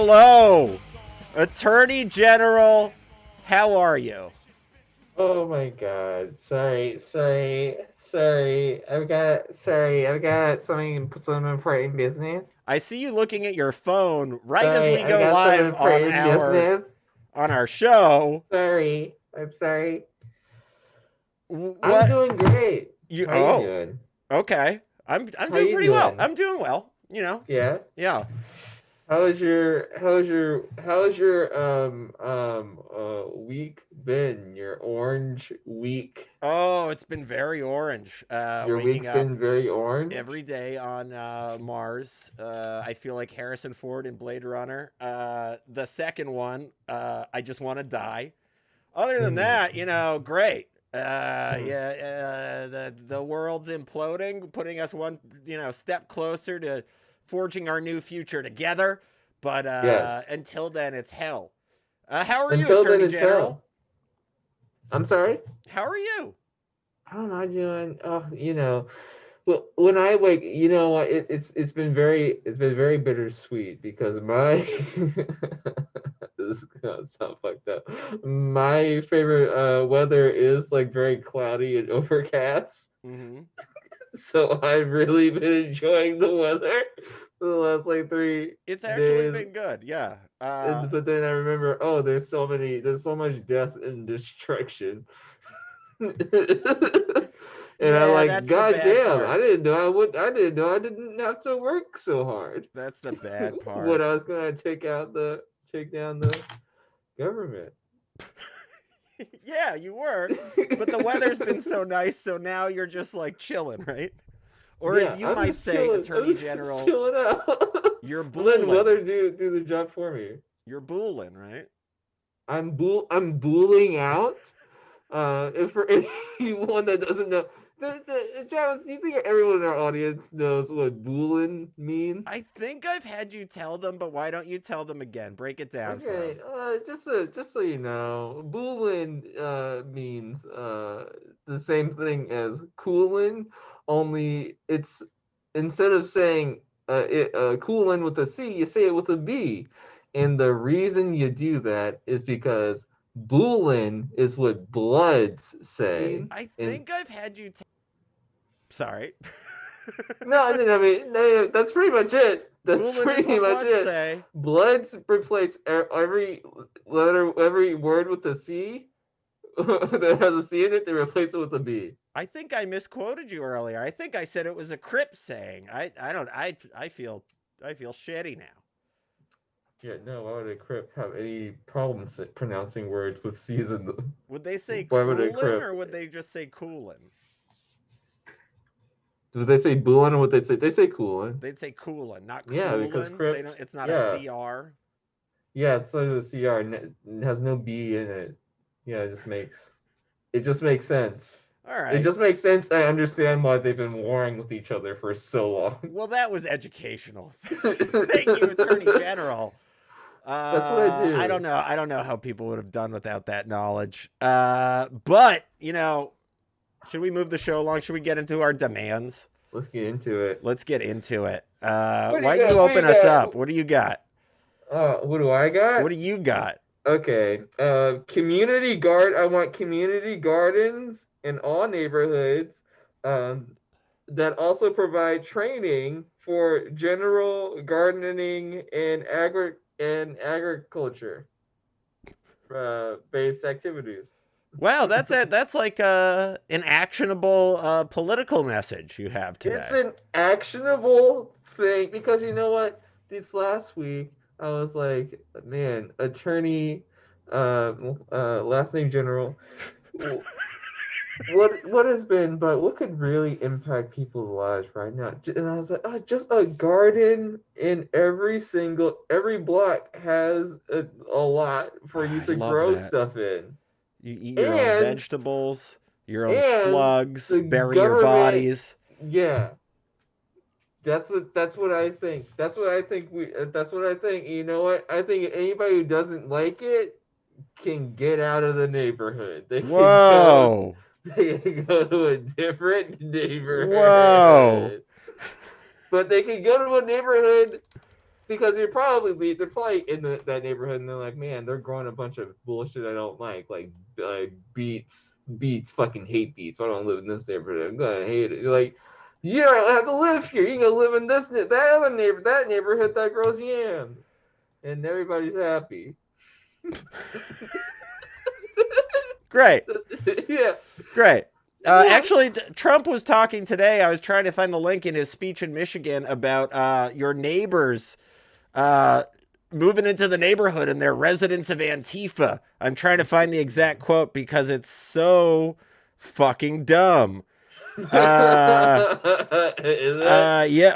Hello, Attorney General. How are you? Oh my God. Sorry. I've got some important business. I see you looking at your phone right as Sorry, we I've go got some live on important our business. on our show. I'm sorry. I'm What doing great. you? How you Oh, doing? okay. I'm How doing you pretty well. doing? I'm doing well. You know. Yeah. Yeah. How's your week been? Your orange week. Oh, it's been very orange. Your Waking week's up been very orange. every day on Mars. I feel like Harrison Ford in Blade Runner. The second one, I just want to die. Other than Hmm. that, great. Hmm. Yeah, the world's imploding, putting us one step closer to forging our new future together. But Yes. until then, it's hell. How are you, Until then, Attorney it's General? hell. I'm sorry. How are you? How am I doing? Well, when I like, you know what, it's been very bittersweet because my this is gonna sound fucked up. My favorite weather is like very cloudy and overcast. Hmm. So I've really been enjoying the weather for the last like three It's actually days. been good. Yeah. But then I remember, oh, there's so much death and destruction. And I Yeah, like, that's the God bad damn, part. I didn't know I didn't have to work so hard. That's the bad When part. I was gonna take down the government. Yeah, you were. But the weather's been so nice, so now you're just like chilling, right? Or as Yeah, you I'm might just say, chilling. I'm Attorney just General, chilling out. you're I'm letting booling. weather do the job for me. You're booling, right? I'm booling out. If for anyone that doesn't know, Travis, do you think everyone in our audience knows what booling means? I think I've had you tell them, but why don't you tell them again? Break it down for Okay, them. just so you know, booling means the same thing as cooling, only it's instead of saying cooling with a C, you say it with a B. And the reason you do that is because booling is what Bloods say. I And think I've had you. Sorry. no, I mean, no, that's pretty much it. That's Booling is pretty what much bloods it. say. Bloods replace every letter, every word with a C that has a C in it. They replace it with a B. I think I misquoted you earlier. I think I said it was a Crip saying. I don't. I feel shitty now. Yeah, no. Why would a Crip have any problems pronouncing words with C's in them? Would they say Why would a coolin' Crip? or would they just say coolin'? Do they say booling or what they say? They say coolin'. They'd say coolin', not Yeah, because coolin'. They don't. Crips. It's not a Yeah, CR. yeah. It's sort of a CR. It has no B in it. Yeah, it just makes sense. All It right. just makes sense. I understand why they've been warring with each other for so long. Well, that was educational. Thank you, Attorney General. That's what I I don't do. know. I don't know how people would have done without that knowledge. But should we move the show along? Should we get into our demands? Let's get into it. Let's get into it. What do you Why don't got? you What do you open us up? got? What do you got? What do I What got? do you got? Okay. Community guard. I want community gardens in all neighborhoods. Um, that also provide training for general gardening and agriculture based activities. Wow, that's it. That's like an actionable political message you have It's today. an actionable thing because you know what? This last week, I was like, man, attorney, last name general. What has been, but what could really impact people's lives right now? And I was like, oh, just a garden in every block has a lot for you I to love grow that. stuff in, You eat your own and vegetables, your own and slugs, the bury your government, bodies. yeah, that's what I think. That's what I think. You know what? I think anybody who doesn't like it can get out of the neighborhood. Whoa. They can go to a different Whoa. neighborhood. But they can go to a neighborhood because they're probably in that neighborhood, and they're like, man, they're growing a bunch of bullshit I don't like beets, fucking hate beets. I don't live in this neighborhood. I'm gonna hate it. You're like, you don't have to live here. You can live in that other neighborhood that grows yams, and everybody's happy. Great. Yeah. Great. Actually, Trump was talking today. I was trying to find the link in his speech in Michigan about your neighbors moving into the neighborhood and they're residents of Antifa. I'm trying to find the exact quote because it's so fucking dumb. Yeah.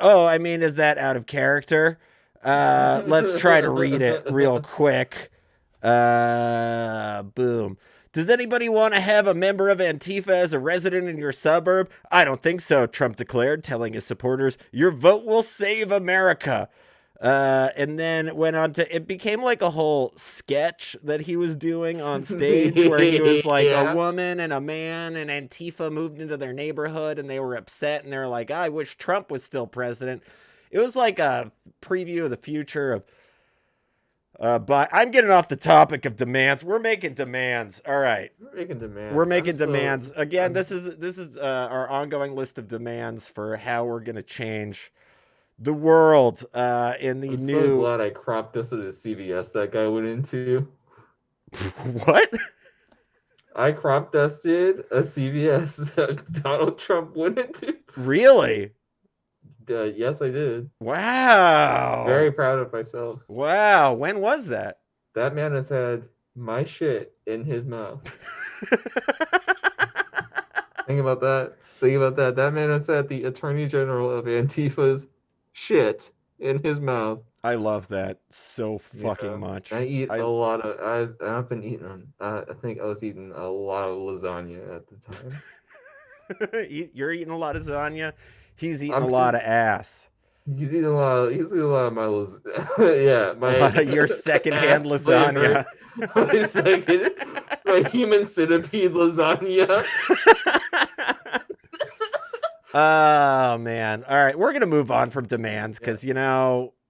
Oh, I mean, is that out of character? Let's try to read it real quick. Boom. Does anybody want to have a member of Antifa as a resident in your suburb? I don't think so, Trump declared, telling his supporters, your vote will save America. And then went on to, it became like a whole sketch that he was doing on stage where he was like a woman and a man, and Antifa moved into their neighborhood and they were upset and they're like, I wish Trump was still president. It was like a preview of the future of, but I'm getting off the topic of demands. We're making demands. All right. We're making demands. Again, this is our ongoing list of demands for how we're going to change the world in the I'm new. so glad I crop dusted a CVS that guy went into. What? I crop dusted a CVS that Donald Trump went into. Really? Yes, I did. Wow. Very proud of myself. Wow. When was that? That man has had my shit in his mouth. Think about that. That man has had the Attorney General of Antifa's shit in his mouth. I love that so fucking much. I eat a lot of. I've been eating. I think I was eating a lot of lasagna at the time. You're eating a lot of lasagna. He's eating a lot of ass. He's eating a lot of my lasagna. Yeah, a lot of your secondhand lasagna. My human centipede lasagna. Oh man! All right, we're gonna move on from demands because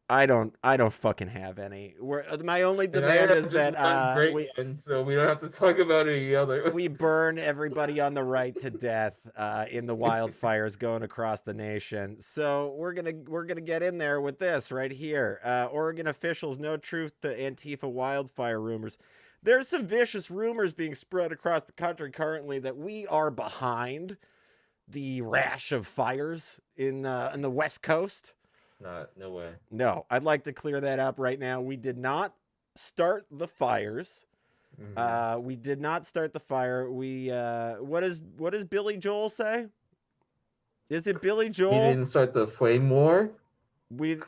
I don't fucking have any. My only demand is that so we don't have to talk about any other. We burn everybody on the right to death in the wildfires going across the nation. So we're gonna get in there with this right here. Oregon officials, no truth to Antifa wildfire rumors. There's some vicious rumors being spread across the country currently that we are behind the rash of fires in the West Coast. No way. No, I'd like to clear that up right now. We did not start the fires. Mm-hmm. We did not start the fire. We what does Billy Joel say? Is it Billy Joel? We didn't start the flame war. We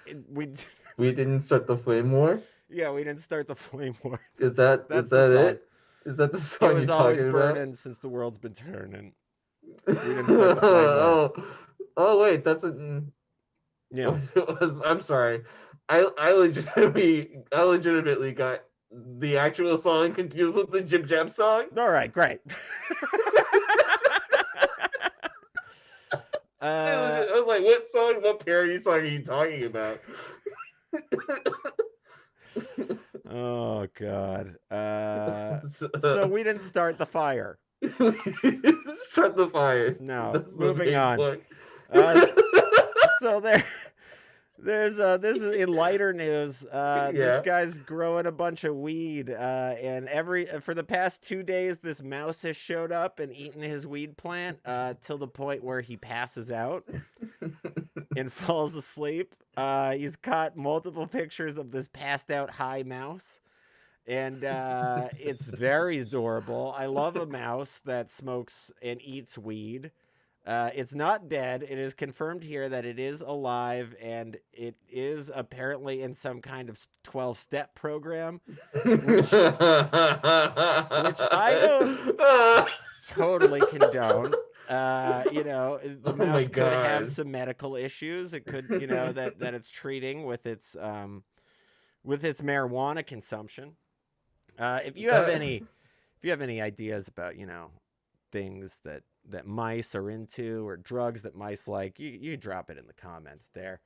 didn't start the flame war. Yeah, we didn't start the flame war. Is that it? Is that the song? It was always burning since the world's been turning. We didn't start the flame war. Oh wait, that's a. Yeah. I'm sorry. I legitimately got the actual song confused with the Jib Jab song. All right, great. I was like, what parody song are you talking about? Oh God. So we didn't start the fire. Start the fire. No. That's moving on. So there's this is in lighter news. This guy's growing a bunch of weed, and for the past 2 days, this mouse has showed up and eaten his weed plant till the point where he passes out and falls asleep. He's caught multiple pictures of this passed out high mouse. And it's very adorable. I love a mouse that smokes and eats weed. It's not dead. It is confirmed here that it is alive, and it is apparently in some kind of 12-step program, which I don't totally condone. The mouse could have some medical issues. It could, that it's treating with its marijuana consumption. If you have any ideas about, things that mice are into or drugs that mice like, you drop it in the comments there.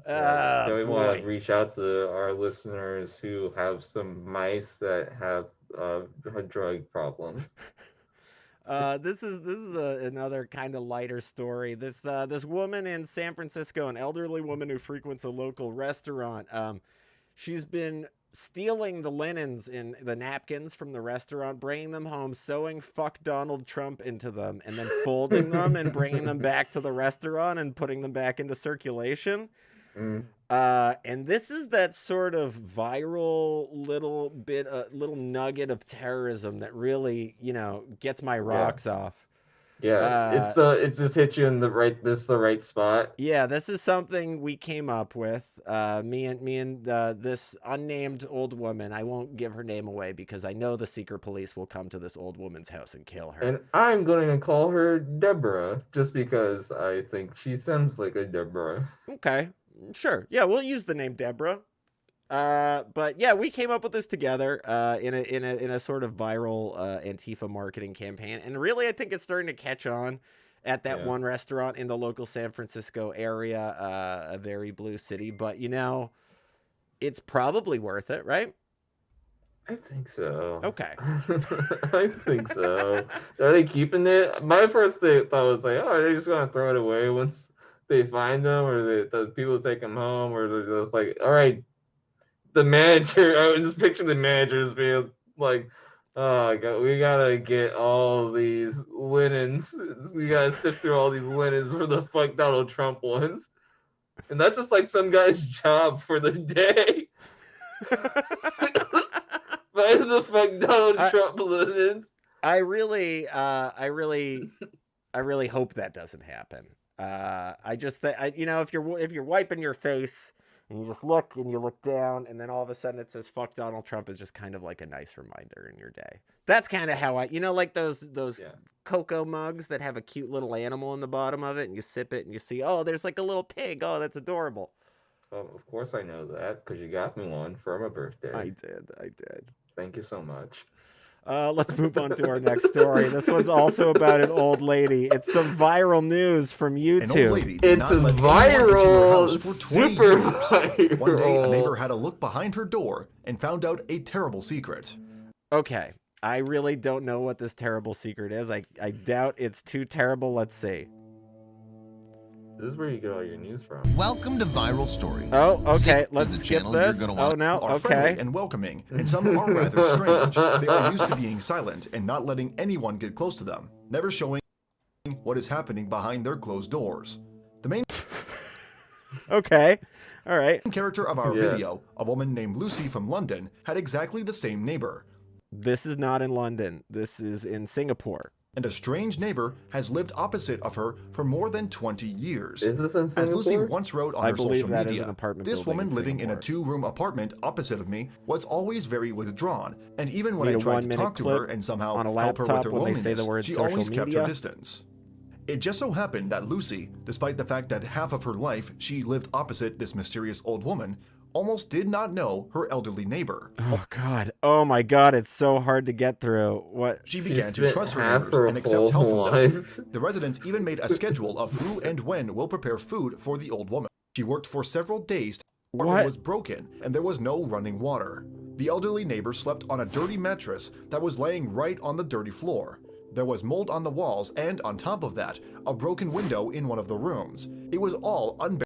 Do we want Boy. to reach out to our listeners who have some mice that have drug problems? This is another kind of lighter story. This woman in San Francisco, an elderly woman who frequents a local restaurant. She's been stealing the linens in the napkins from the restaurant, bringing them home, sewing "fuck Donald Trump" into them, and then folding them and bringing them back to the restaurant and putting them back into circulation. Mm, And this is that sort of viral little nugget of terrorism that really, gets my yeah, rocks off. yeah. Uh, It's just hit you in the right spot. yeah, this is something we came up with. Me and this unnamed old woman. I won't give her name away because I know the secret police will come to this old woman's house and kill her. And I'm going to call her Deborah just because I think she sounds like a Deborah. Okay, sure. Yeah, we'll use the name Deborah. But yeah, we came up with this together in a sort of viral Antifa marketing campaign, and really, I think it's starting to catch on at that Yeah, one restaurant in the local San Francisco area, a very blue city. But it's probably worth it, right? I think so. Okay. I think so. Are they keeping it? My first thought was like, oh, are they just gonna throw it away once they find them, or the people take them home, or they're just like, all right, the manager. I was just picturing the managers being like, "Oh, we gotta get all these linens. We gotta sift through all these linens for the fuck Donald Trump ones." And that's just like some guy's job for the day. Find the fuck Donald I Trump linens. I really I really hope that doesn't happen. I just if you're wiping your face and you just look and you look down and then all of a sudden it says "fuck Donald Trump" is just kind of like a nice reminder in your day. That's kind of how like those Yeah. cocoa mugs that have a cute little animal in the bottom of it, and you sip it and you see, oh, there's like a little pig. Oh, that's adorable. Of course I know that because you got me one for my I birthday. did. I did. Thank you so much. Let's move on to our next story. This one's also about an old lady. It's some viral news from An old YouTube. lady did It's not let anyone into her viral, house for 20 super years. One day, a neighbor viral. had a look behind her door and found out a terrible secret. Okay, I really don't know what this terrible secret is. I doubt it's too terrible. Let's see. This is where you get all your news from. Welcome to Viral Stories. Oh, okay. This Let's is a skip channel you're this. gonna Oh want. no. Are friendly Okay. and welcoming, and some are rather strange. They are used to being silent and not letting anyone get close to them, never showing what is happening behind their closed doors. The main Okay. All right. character of our Yeah. video, a woman named Lucy from London, had exactly the same neighbor. This is not in London. This is in Singapore. And a strange neighbor has lived opposite of her for more than 20 years. Is this in As Lucy Singapore? once wrote on I her believe social that is media, an apartment this building woman in living in a Singapore. 2-room apartment opposite of me was always very withdrawn, and even when Need I a tried to 1-minute talk to clip her and somehow on a help her with laptop her when they say loneliness, the word she social always kept media? her distance. It just so happened that Lucy, despite the fact that half of her life she lived opposite this mysterious old woman, almost did not know her elderly neighbor. Oh God. Oh my God. It's so hard to get through. What? She She began to spent trust her half neighbors her and accept help whole from them. life. The residents even made a schedule of who and when will prepare food for the old woman. She worked for several days. The apartment What? was broken and there was no running water. The elderly neighbor slept on a dirty mattress that was laying right on the dirty floor. There was mold on the walls and, on top of that, a broken window in one of the rooms. It was all unbearable.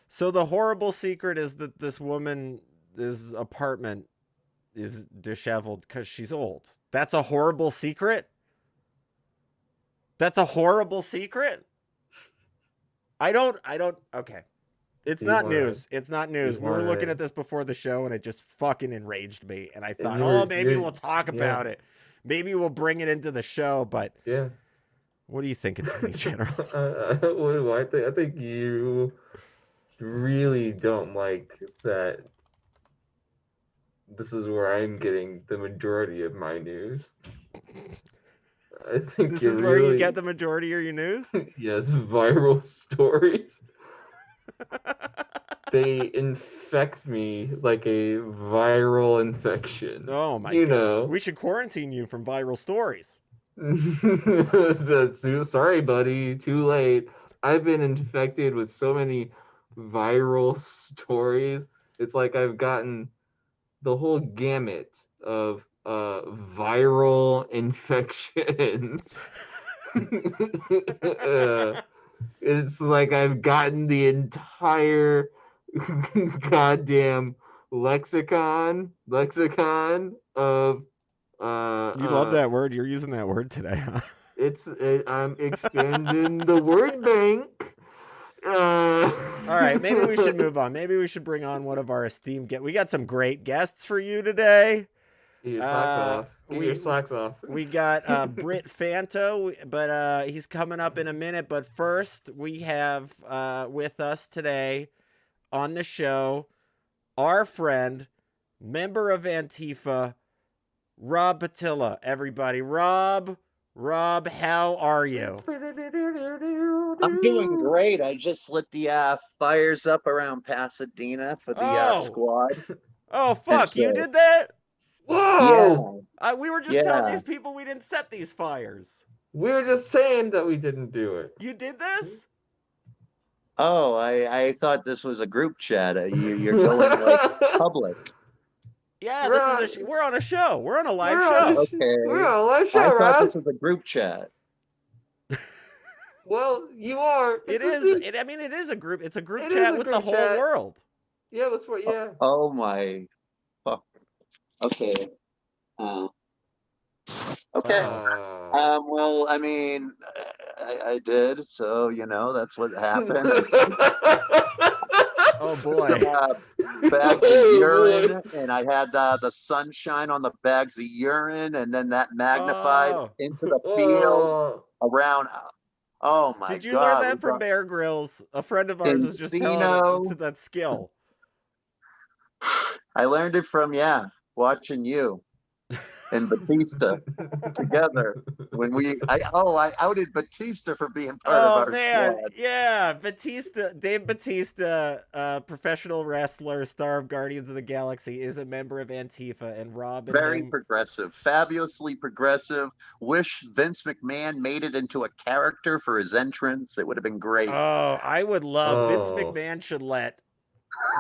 So the horrible secret is that this woman's apartment is disheveled because she's old. That's a horrible secret? That's a horrible secret? Okay. It's You not wanna- news. It's not news. you We were looking wanna- at this before the show and it just fucking enraged me. And I thought, you're- maybe you're- we'll talk yeah. about it. Maybe we'll bring it into the show, but Yeah. what do you think, Attorney General? What do I think? I think you really don't like that. This is where I'm getting the majority of my news. I think This you're is where you really- get the majority of your news? yes, viral stories. They infect me like a viral infection. Oh my You God. know. We should quarantine you from viral stories. Sorry, buddy. Too late. I've been infected with so many viral stories. It's like I've gotten the whole gamut of viral infections. It's like I've gotten the entire goddamn lexicon of You love that word. You're using that word today, huh? I'm expanding the word bank. All right, maybe we should move on. Maybe we should bring on one of our esteemed guests. We got some great guests for you today. Get your socks off. Get your socks off. We got Britt Fanto, but he's coming up in a minute. But first, we have with us today on the show our friend, member of Antifa, Rob Patilla. Everybody, Rob, how are you? I'm doing great. I just lit the fires up around Pasadena for the squad. Oh, fuck, So, you did that? Whoa! Yeah. We were just telling these people we didn't set these fires. We were just saying that we didn't do it. You did this? Oh, I thought this was a group chat. You're going like public. Yeah, we're on a show. We're on a live show. Okay. We're on a live show, I thought Rob. this was a group chat. Well, you are. It is a group. It's a group chat with the whole world. Yeah, that's what. Yeah. Oh my. Fuck. Okay. Okay. Well, I mean, I did. So that's what happened. Oh boy. Bags of urine, and I had the sunshine on the bags of urine, and then that magnified into the field around. Oh my God! Did you learn that from Bear Grylls? A friend of ours is just telling us that skill. I learned it from watching you and Batista together when I outed Batista for being part of our squad. Yeah, Dave Batista, professional wrestler, star of Guardians of the Galaxy, is a member of Antifa, and Rob and Very progressive, fabulously progressive. Wish Vince McMahon made it into a character for his entrance. It would have been great. Oh, I would love Vince McMahon should let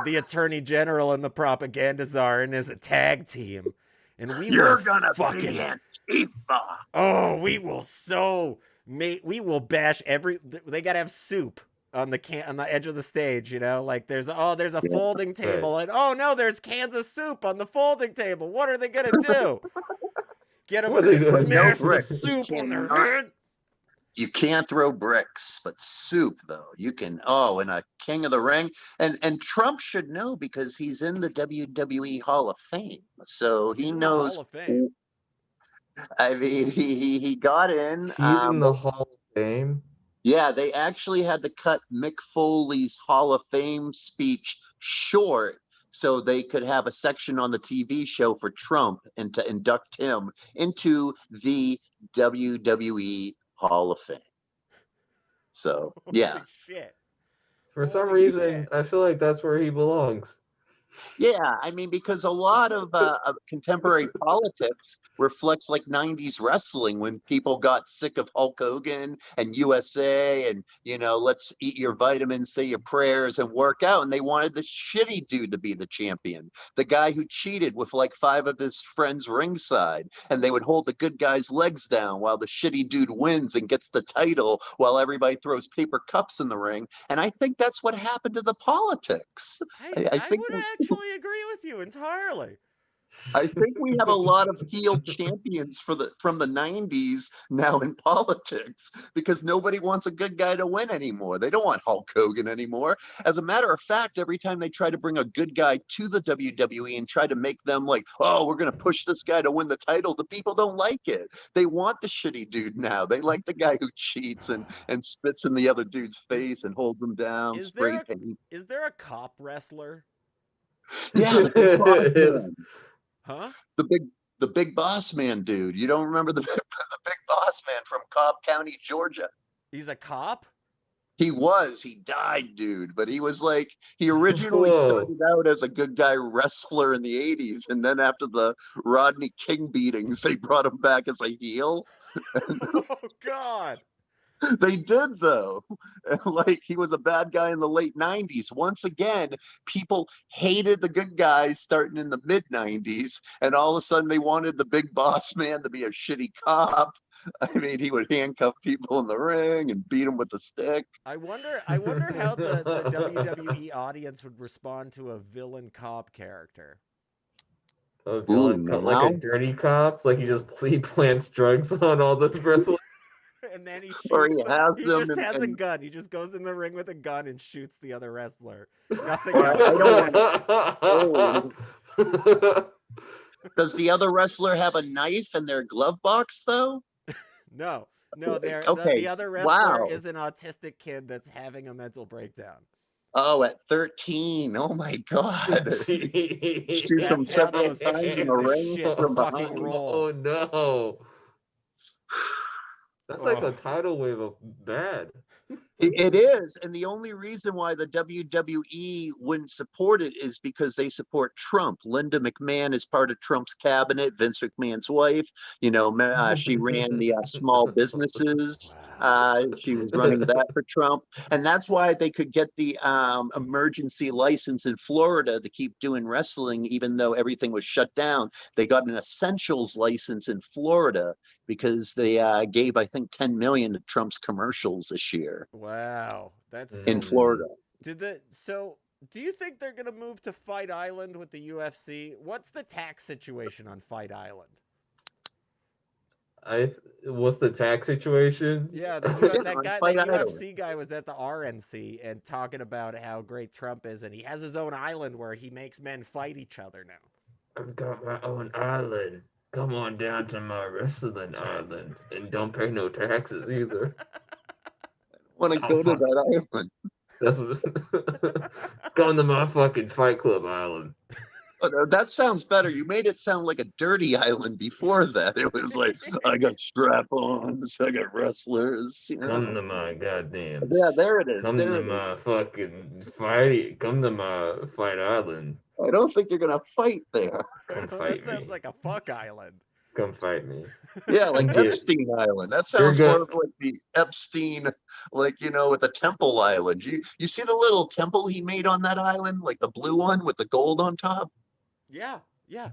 the Attorney General and the Propaganda Czar in as a tag team. And You're gonna be Antifa. Oh, we will bash they gotta have soup on the edge of the stage, like there's a folding table, and oh no, there's cans of soup on the folding table. What are they gonna do? Get them and smash the soup on their head? You can't throw bricks, but soup though you can. Oh, and a King of the Ring, and Trump should know because he's in the WWE Hall of Fame, so he knows. Hall of Fame. I mean, he got in. He's in the Hall of Fame. Yeah, they actually had to cut Mick Foley's Hall of Fame speech short so they could have a section on the TV show for Trump and to induct him into the WWE Hall of Fame. So yeah. Holy shit. For some reason, I feel like that's where he belongs. Yeah, I mean, because a lot of contemporary politics reflects like 90s wrestling when people got sick of Hulk Hogan and USA and, let's eat your vitamins, say your prayers, and work out. And they wanted the shitty dude to be the champion, the guy who cheated with like 5 of his friends ringside. And they would hold the good guy's legs down while the shitty dude wins and gets the title while everybody throws paper cups in the ring. And I think that's what happened to the politics. I think would actually agree with you entirely. I think we have a lot of heel champions from the 90s now in politics because nobody wants a good guy to win anymore. They don't want Hulk Hogan anymore. As a matter of fact, every time they try to bring a good guy to the WWE and try to make them like, oh, we're going to push this guy to win the title, the people don't like it. They want the shitty dude now. They like the guy who cheats and spits in the other dude's face and holds him down. Is there a cop wrestler? Yeah, the big boss man. Huh? The big boss man dude. You don't remember the big boss man from Cobb County, Georgia? He's a cop? He died, dude. But he was like, he originally started out as a good guy wrestler in the 80s. And then after the Rodney King beatings, they brought him back as a heel. Oh, God. They did though. Like he was a bad guy in the late 90s. Once again, people hated the good guys starting in the mid 90s, and all of a sudden they wanted the big boss man to be a shitty cop. I mean, he would handcuff people in the ring and beat them with a stick. I wonder how the WWE audience would respond to a villain cop character. A villain cop, like a dirty cop, like he plants drugs on all the wrestlers. And then he shoots Or he has he them just has a and gun. He just goes in the ring with a gun and shoots the other wrestler. Nothing I else. don't does the other wrestler have a knife in their glove box though? No, Okay, the other wrestler wow. is an autistic kid that's having a mental breakdown. Oh, at 13. Oh my God. Shoots him That's how several those times pieces in the of ring shit from fucking behind. roll. Oh no. That's like Oh. a tidal wave of bad. It is. And the only reason why the WWE wouldn't support it is because they support Trump. Linda McMahon is part of Trump's cabinet, Vince McMahon's wife. You know, she ran the small businesses. She was running that for Trump. And that's why they could get the emergency license in Florida to keep doing wrestling, even though everything was shut down. They got an essentials license in Florida because they gave, I think, 10 million to Trump's commercials this year. Wow, that's In Florida. So do you think they're gonna move to Fight Island with the UFC? What's the tax situation on Fight Island? What's the tax situation? Yeah, that UFC guy was at the RNC and talking about how great Trump is, and he has his own island where he makes men fight each other now. I've got my own island. Come on down to my wrestling island and don't pay no taxes either. Want to go to that island? That's what. Come to my fucking Fight Club island. Oh, that sounds better. You made it sound like a dirty island before that. It was like, I got strap-ons, I got wrestlers. You know? Come to my goddamn. Yeah, there it is. Come to my fucking fight. Come to my Fight Island. I don't think you're gonna fight there. Come That fight sounds me. like a fuck island. Come fight me. Yeah, like Yeah. Epstein Island. That sounds more of like the Epstein, like, you know, with the Temple Island. You see the little temple he made on that island, like the blue one with the gold on top? Yeah. Yeah.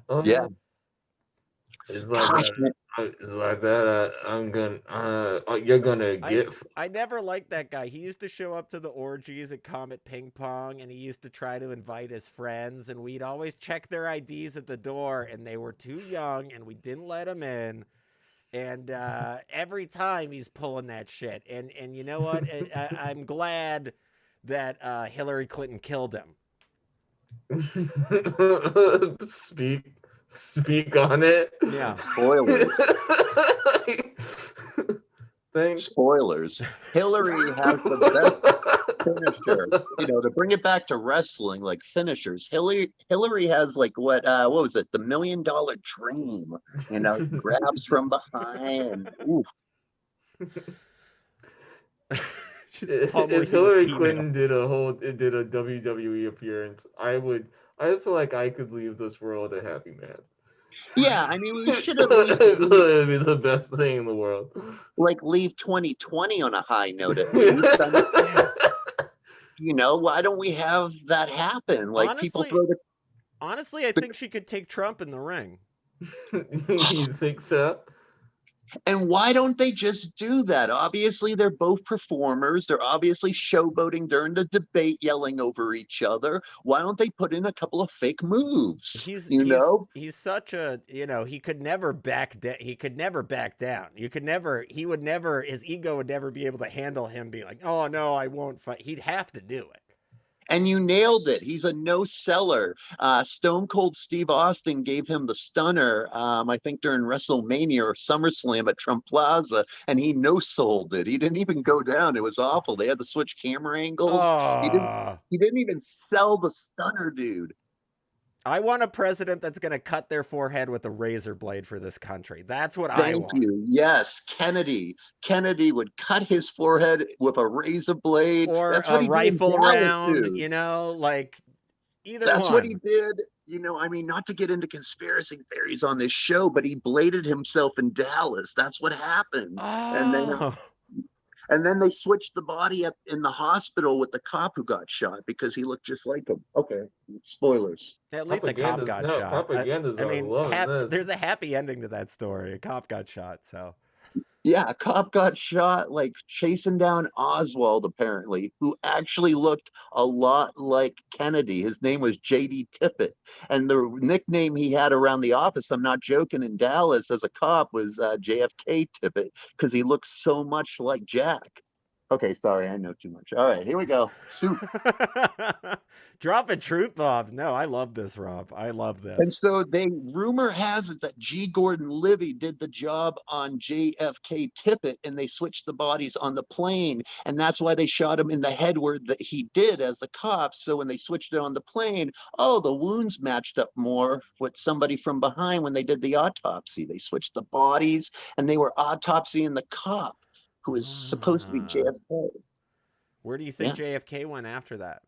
It's like Gosh, that. It's like that. I'm gonna. You're gonna get. I never liked that guy. He used to show up to the orgies at Comet Ping Pong, and he used to try to invite his friends, and we'd always check their IDs at the door, and they were too young, and we didn't let them in. And every time he's pulling that shit. And you know what? I'm glad that Hillary Clinton killed him. Speak on it. Yeah. Spoilers. Thanks. Spoilers. Hillary has the best finisher. You know, to bring it back to wrestling, like finishers. Hillary has like what was it? The $1 Million Dream. You know, grabs from behind. Oof. If Hillary Clinton did a WWE appearance, I feel like I could leave this world a happy man. Yeah, I mean, we should at least It'd be the best thing in the world. Like leave 2020 on a high note at least. You know, why don't we have that happen? Like honestly, people throw the. Honestly, I think she could take Trump in the ring. You think so? And why don't they just do that? Obviously, they're both performers. They're obviously showboating during the debate, yelling over each other. Why don't they put in a couple of fake moves? He's such a, he could never back down. He could never back down. He would never, his ego would never be able to handle him being like, oh no, I won't fight. He'd have to do it. And you nailed it. He's a no-seller. Stone Cold Steve Austin gave him the stunner, I think during WrestleMania or SummerSlam at Trump Plaza, and he no-sold it. He didn't even go down. It was awful. They had to switch camera angles. He didn't even sell the stunner, dude. I want a president that's going to cut their forehead with a razor blade for this country. That's what I want. Thank you. Yes, Kennedy. Kennedy would cut his forehead with a razor blade. Or that's what a rifle round, like either That's one. what he did. I mean, not to get into conspiracy theories on this show, but he bladed himself in Dallas. That's what happened. Oh. And then And then they switched the body up in the hospital with the cop who got shot because he looked just like him. Okay, spoilers. At least the cop got shot. Propaganda's I mean, loving this. there's a happy ending to that story. A cop got shot, so. Yeah, a cop got shot, like chasing down Oswald, apparently, who actually looked a lot like Kennedy. His name was J.D. Tippit. And the nickname he had around the office, I'm not joking, in Dallas as a cop was JFK Tippit, because he looks so much like Jack. Okay, sorry, I know too much. All right, here we go. Soup. Dropping truth bombs. No, I love this, Rob. I love this. And so rumor has it that G. Gordon Liddy did the job on JFK Tippit, and they switched the bodies on the plane, and that's why they shot him in the head where that he did as the cops. So when they switched it on the plane, the wounds matched up more with somebody from behind when they did the autopsy. They switched the bodies, and they were autopsying the cop who was supposed to be JFK. Where do you think JFK went after that?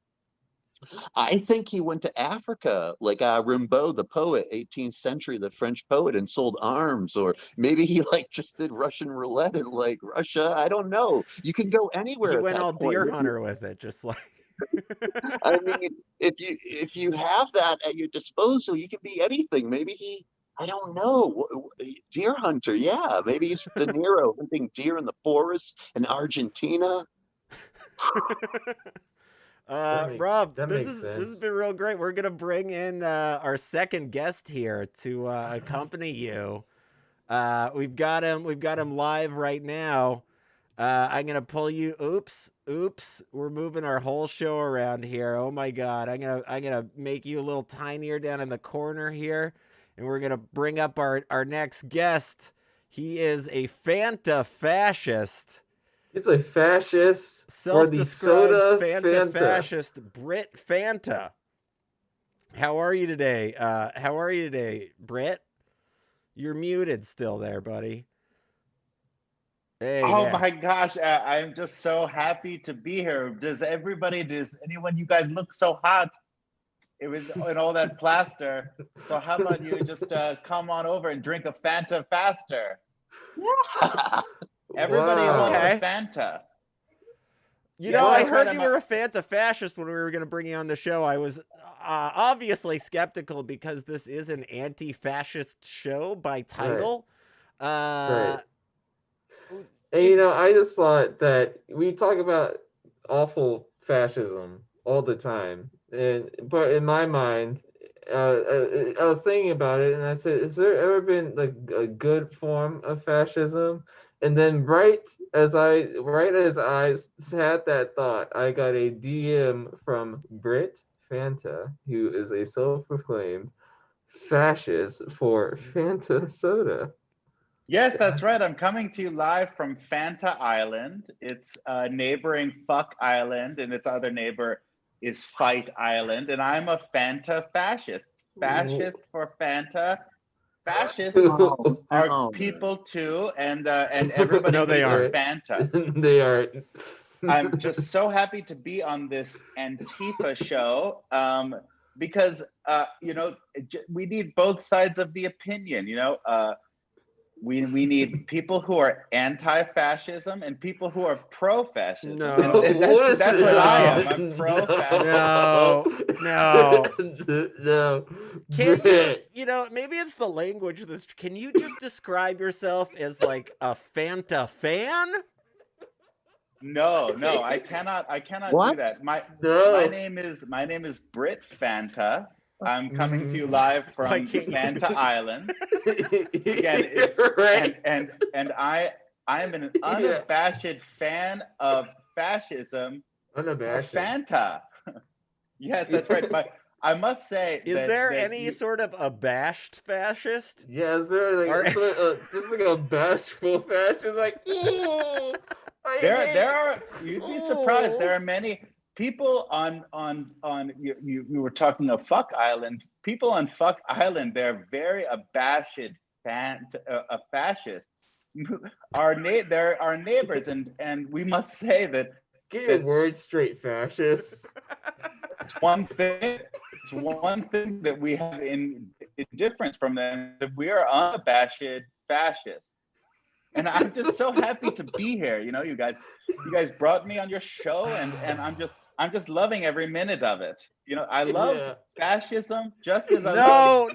I think he went to Africa, like Rimbaud, the poet, 18th century, the French poet, and sold arms. Or maybe he just did Russian roulette in Russia. I don't know. You can go anywhere. He went all deer hunter with it, just like. I mean, if you have that at your disposal, you can be anything. Maybe I don't know, deer hunter. Yeah, maybe he's De Niro hunting deer in the forest in Argentina. Rob, this has been real great. We're gonna bring in our second guest here to accompany you. We've got him live right now. I'm gonna pull you. Oops. We're moving our whole show around here. Oh my God. I'm gonna make you a little tinier down in the corner here, and we're gonna bring up our next guest. He is a Fanta fascist. It's a fascist, self-described Fanta fascist, Brit Fanta. How are you today, Brit? You're muted still there, buddy. Hey. Oh my gosh, I'm just so happy to be here. Does anyone, you guys look so hot? It was in all that plaster. So how about you just come on over and drink a Fanta faster? Yeah. Everybody wants a Fanta. You know, I heard you were a Fanta fascist when we were going to bring you on the show. I was obviously skeptical because this is an anti-fascist show by title. Right. And, I just thought that we talk about awful fascism all the time. But in my mind, I was thinking about it, and I said, has there ever been a good form of fascism? And then right as I had that thought, I got a DM from Brit Fanta, who is a self-proclaimed fascist for Fanta soda. Yes, that's right. I'm coming to you live from Fanta Island. It's a neighboring Fuck Island, and its other neighbor is Fight Island. And I'm a Fanta fascist. Fascist for Fanta. Fascists are people too, and everybody needs Fanta. They are. I'm just so happy to be on this Antifa show because we need both sides of the opinion. We need people who are anti-fascism and people who are pro-fascism. No, and that's what I am. I'm pro-fascism. No. Can you, maybe it's the language. Can you just describe yourself as like a Fanta fan? No, I cannot do that. My name is Brit Fanta. I'm coming to you live from Fanta Island. Again, and I'm an unabashed fan of fascism. Unabashed. Fanta. Yes, that's right. But I must say, is there any sort of abashed fascist? Yeah, is there just like a bashful fascist? Like, ooh, there are. You'd be surprised. There are many. People on you were talking of Fuck Island. People on Fuck Island, they're very abashed fascists. They're our neighbors, and we must say that. Get your words straight, fascists. It's one thing. It's one thing that we have in difference from them. That we are unabashed fascists, And I'm just so happy to be here. You know, you guys brought me on your show, and I'm just loving every minute of it. You know, I love fascism just as I love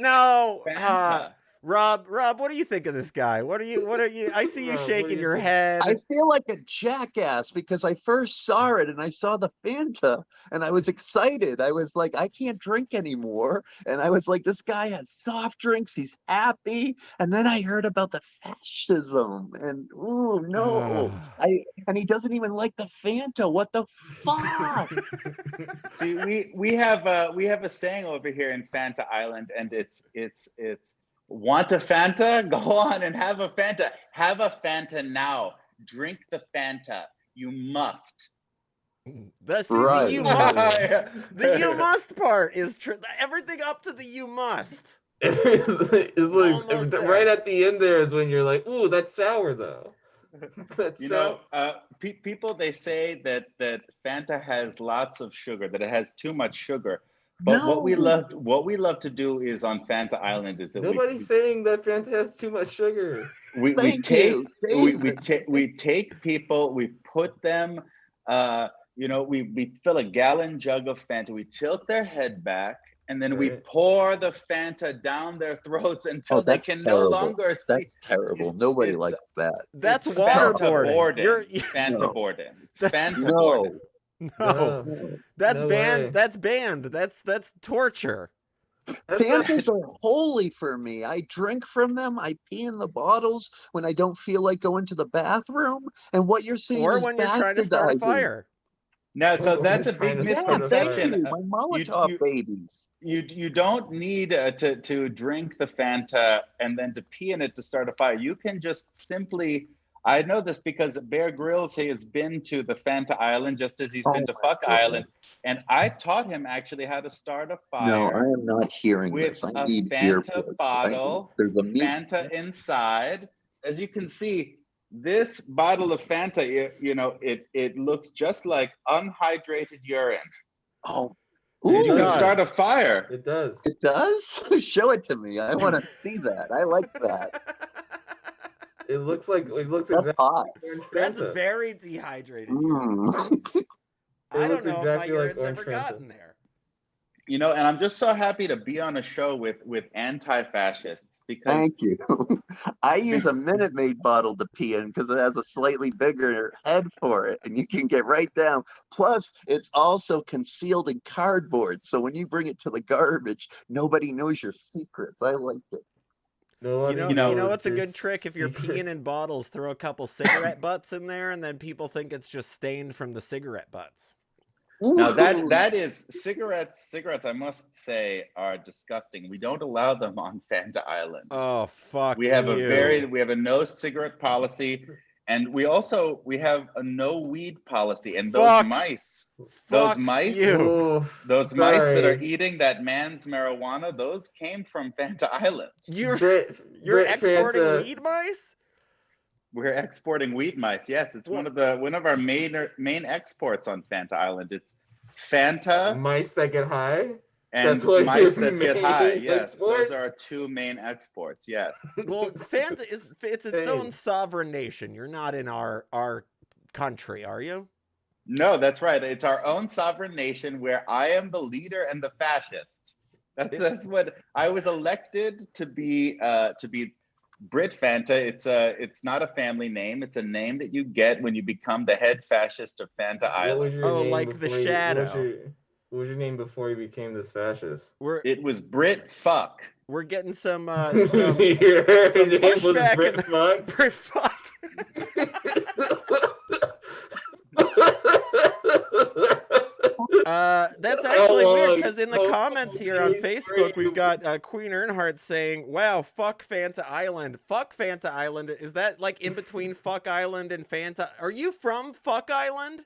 Fanta. Rob, what do you think of this guy? What are you? I see you Rob, shaking your think? head. I feel like a jackass because I first saw it and I saw the Fanta and I was excited. I was like, I can't drink anymore. And I was like, this guy has soft drinks. He's happy. And then I heard about the fascism and ooh, no. And he doesn't even like the Fanta. What the fuck? See, we have a saying over here in Fanta Island, and it's want a Fanta? Go on and have a Fanta. Have a Fanta now. Drink the Fanta. You must. Right. The you must. The you must part is everything up to the you must. It's Almost like there. right at the end there is when you're like, ooh, that's sour though. That's sour. People, they say that Fanta has lots of sugar, that it has too much sugar. But what we love to do is on Fanta Island is that nobody's saying that Fanta has too much sugar. we take people, we put them, we fill a gallon jug of Fanta, we tilt their head back, and then we pour the Fanta down their throats until they can no longer see. That's terrible. Nobody likes that. That's waterboarding. Fanta boarding. Fanta No. boarding. No, that's No banned. way. That's banned. That's torture. Fantas are holy for me. I drink from them. I pee in the bottles when I don't feel like going to the bathroom. And what you're saying Or is when you're trying to start a bastardizing. fire. No, so Or that's a when big you're trying to start a fire. misconception. My Molotov babies. You don't need to drink the Fanta and then to pee in it to start a fire. You can just simply. I know this because Bear Grylls has been to the Fanta Island just as he's been to Fuck Island, and I taught him actually how to start a fire. No, I am not hearing with this. I a need Fanta earplugs. bottle, There's a Fanta inside. As you can see, this bottle of Fanta, it looks just like unhydrated urine. Oh, And you It can does. start a fire. It does. it does? Show it to me. I want to see that. I like that. It looks That's exactly hot. like orange That's Fanta. very dehydrated. Mm. I don't looks know exactly if my like urine's orange ever Fanta. gotten there. And I'm just so happy to be on a show with anti-fascists because Thank you. I use a Minute Maid bottle to pee in because it has a slightly bigger head for it, and you can get right down. Plus, it's also concealed in cardboard, so when you bring it to the garbage, nobody knows your secrets. I like it. You know knows what's a your good trick? If you're secret. peeing in bottles, throw a couple cigarette butts in there, and then people think it's just stained from the cigarette butts. now Ooh. that is cigarettes. I must say are disgusting. We don't allow them on Fanta Island. Oh fuck! We have you. we have a no cigarette policy, and we have a no weed policy. And Fuck. those mice Ooh, mice that are sorry. eating that man's marijuana, those came from Fanta Island. You're Brit exporting Fanta. weed mice? We're exporting weed mice. Yes, it's one of our main exports on Fanta Island. It's Fanta Mice that get high. and That's what mice your that get high. main Yes, exports? those are our two main exports. Yes. Well, Fanta it's its own Hey. sovereign nation. You're not in our country, are you? No, that's right. It's our own sovereign nation where I am the leader and the fascist. That's what I was elected to be. Brit Fanta. It's not a family name. It's a name that you get when you become the head fascist of Fanta What was Island. your Oh, name like the before you- shadow. What was your name before you became this fascist? It was Brit Fuck. We're getting some Your some name was pushback Brit in Fuck. Brit fuck. That's actually weird because in the comments here on Facebook, we've got Queen Earnhardt saying, "Wow, fuck Fanta Island. Fuck Fanta Island." Is that like in between Fuck Island and Fanta? Are you from Fuck Island?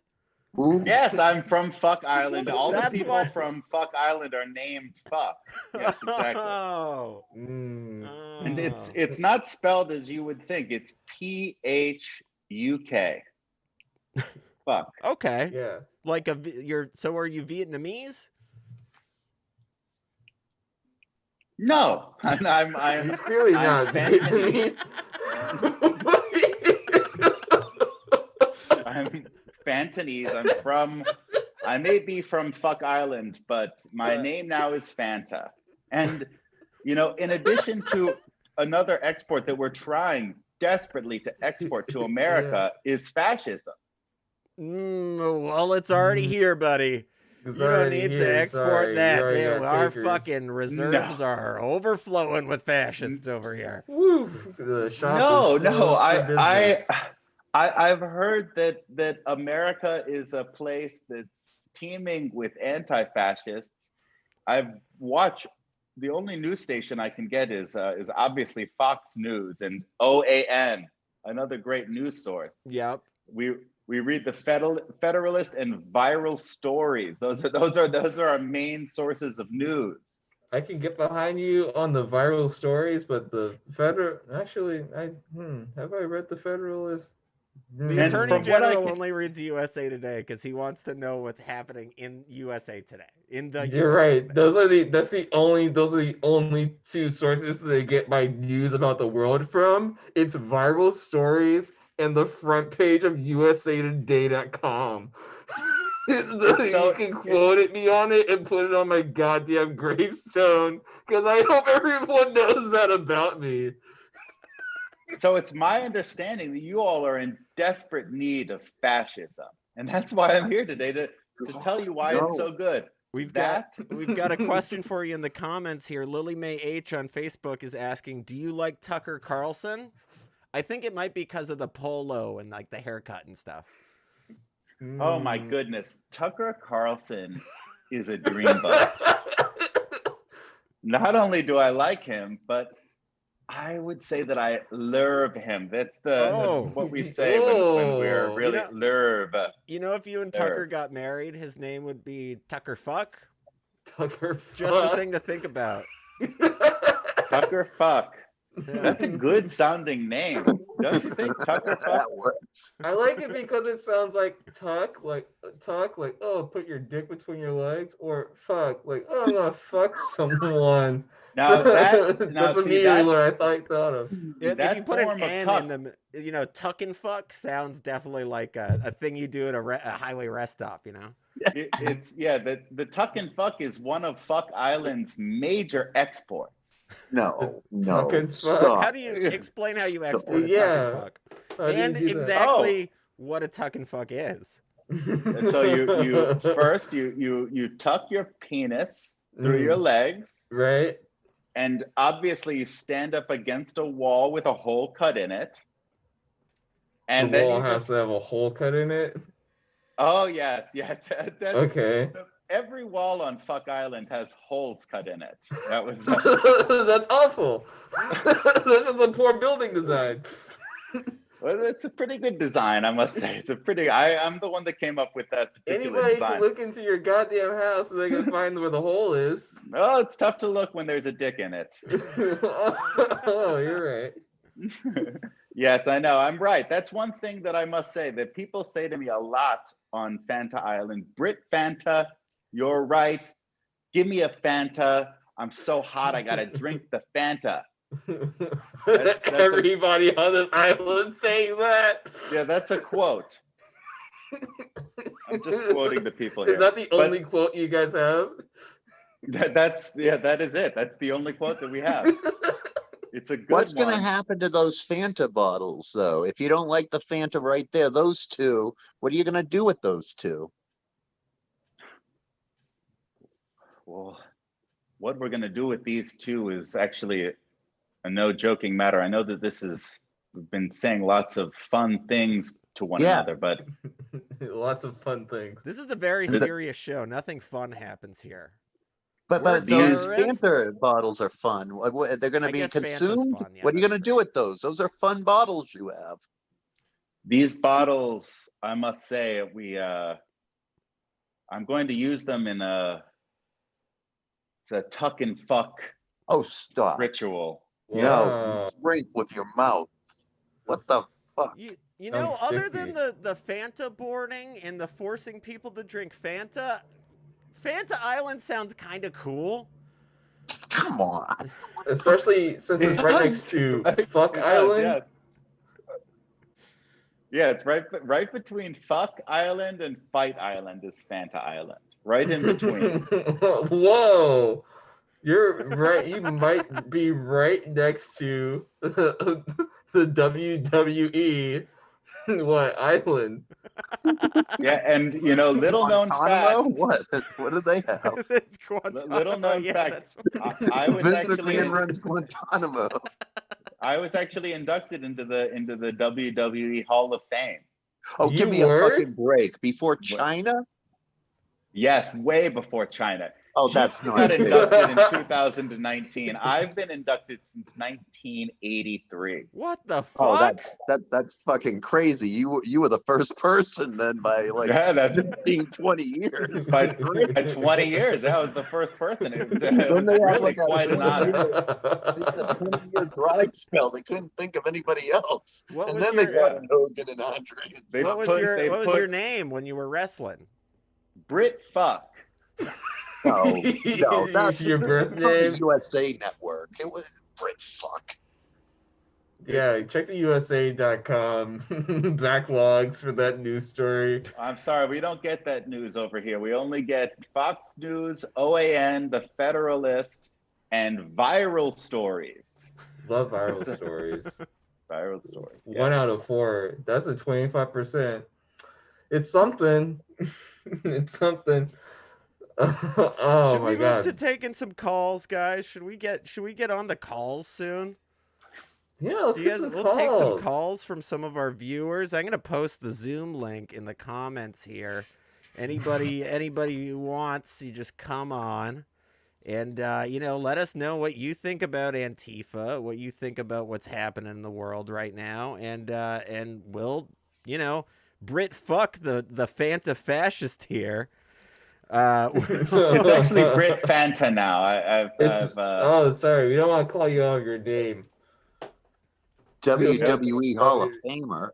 Ooh. Yes, I'm from Fuck Island. All the That's people why- from Fuck Island are named Fuck. Yes, exactly. Oh. Mm. And it's not spelled as you would think. It's PHUK. Fuck. Okay. Yeah. Like so are you Vietnamese? No, I'm He's clearly I'm not Fantanese. Vietnamese. I'm Fantanese. I may be from Fuck Island, but my name now is Fanta. And, in addition to another export that we're trying desperately to export to America is fascism. Well, it's already here, buddy. It's You don't already need to here, export sorry. that. You already Ew, got our takers. fucking reserves are overflowing with fascists over here. Woo! The shop No, is closed for business. I've heard that America is a place that's teeming with anti-fascists. I've watched. The only news station I can get is obviously Fox News and OAN, another great news source. Yep. We read the Federalist and Viral Stories. Those are our main sources of news. I can get behind you on the viral stories, but the have I read the Federalist? The Attorney from what I General can- only reads USA Today because he wants to know what's happening in USA Today. You're right. Those are the only two sources they get my news about the world from. It's viral stories and the front page of usatoday.com. You can quote at me on it and put it on my goddamn gravestone because I hope everyone knows that about me. So it's my understanding that you all are in desperate need of fascism, and that's why I'm here today to tell you why it's so good. We've got a question for you in the comments here. Lily Mae H on Facebook is asking, do you like Tucker Carlson? I think it might be because of the polo and like the haircut and stuff. Oh my goodness. Tucker Carlson is a dreamboat. Not only do I like him, but I would say that I lurb him. That's what we say when we're really lurb. If you and Tucker got married, his name would be Tucker Fuck. Tucker Just Fuck. a thing to think about. Tucker Fuck. Yeah. That's a good sounding name. Don't you think, Tucker Fuck? That works. I like it because it sounds like tuck, like oh, put your dick between your legs, or fuck, like oh, I'm gonna fuck someone. Now That's immediately what I thought of. If you put an form of N tuck. in the, tuck and fuck sounds definitely like a thing you do at a highway rest stop, It's the tuck and fuck is one of Fuck Island's major exports. No. Tuck and fuck. Stop. How do you explain how you export a Yeah. tuck and fuck? How do you And do that? exactly what a tuck and fuck is. So you first you tuck your penis through your legs, right? and obviously you stand up against a wall with a hole cut in it. And The then wall you has just to have a hole cut in it. Oh yes. That's Okay. every wall on Fuck Island has holes cut in it. That was That's awful. This is a poor building design. well, it's a pretty good design, I must say. I'm the one that came up with that particular Anybody design. can look into your goddamn house so they can find where the hole is. Oh, it's tough to look when there's a dick in it. Oh, you're right. Yes, I know. I'm right. That's one thing that I must say that people say to me a lot on Fanta Island. Brit Fanta, you're right. Give me a Fanta. I'm so hot. I got to drink the Fanta. That's Everybody on this island saying that. Yeah, that's a quote. I'm just quoting the people here. Is that the only quote you guys have? That is it. That's the only quote that we have. It's a good What's one. going to happen to those Fanta bottles, though? If you don't like the Fanta right there, those two, what are you going to do with those two? Well, what we're going to do with these two is actually a no joking matter. I know that we've been saying lots of fun things to one another, but lots of fun things. This is a very serious show. Nothing fun happens here. But Words these are Fanta bottles are fun. They're going to I be guess Fanta's consumed. fun, yeah, What are you that's going to do with those? Those are fun bottles you have. these bottles, I must say, I'm going to use them in it's a tuck and fuck Oh, stop. ritual. No, drink with your mouth. What the fuck? You know, other than sticky. the Fanta boarding and the forcing people to drink Fanta, Fanta Island sounds kind of cool. Come on. Especially since it's right next to Fuck Island. Yeah, it's right between Fuck Island and Fight Island is Fanta Island. Right in between. Whoa. You're right. You might be right next to the WWE what island? Yeah, and little known Guantanamo? fact. What do they have? It's Guantanamo. Little known Yeah, fact. that's I was Vince actually McMahon runs Guantanamo. I was actually inducted into the WWE Hall of Fame. Oh, You give me were? a fucking break. Before China? Yes, way before China. Oh, She that's not got fair. inducted in 2019. I've been inducted since 1983. what the fuck? Oh, that's fucking crazy. You were the first person then by like Yeah, that's 15, 20 years. by 20 years. That was the first person. It was, Don't they have really like a quite an honor. 20-year dry spell. They couldn't think of anybody else. What And was then your- they got Hogan and Andre. They what was put- your they what was put your name when you were wrestling? Brit Fuck. No, that's your birth from the name. USA Network. It was Brit Fuck. Yeah, check the USA.com backlogs for that news story. I'm sorry, we don't get that news over here. We only get Fox News, OAN, The Federalist, and Viral Stories. Love viral stories. Viral Stories. 1 out of 4. That's a 25%. It's something. It's something. Oh Should my we god. move to taking some calls, guys? Should we get on the calls soon? Yeah, let's You get guys, some we'll calls. take some calls from some of our viewers. I'm gonna post the Zoom link in the comments here. Anybody who wants, you just come on, and let us know what you think about Antifa, what you think about what's happening in the world right now, and we'll Brit fuck the Fanta fascist here. It's actually Brit Fanta now. Oh, sorry, we don't want to call you out of your name. WWE Hall of Famer.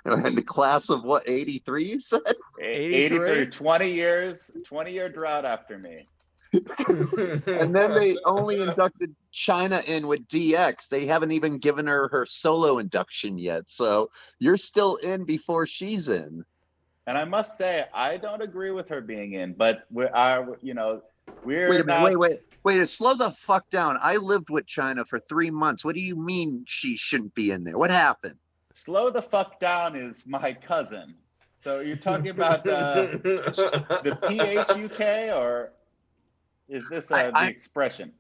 And the class of what, 83 you said? 83, 20-year drought after me. And then they only inducted China in with DX. They haven't even given her solo induction yet. So you're still in before she's in. And I must say, I don't agree with her being in, but we're Wait a not. minute, wait, slow the fuck down. I lived with China for 3 months. What do you mean she shouldn't be in there? What happened? Slow the fuck down is my cousin. So you're talking about the PHUK, or is this the expression?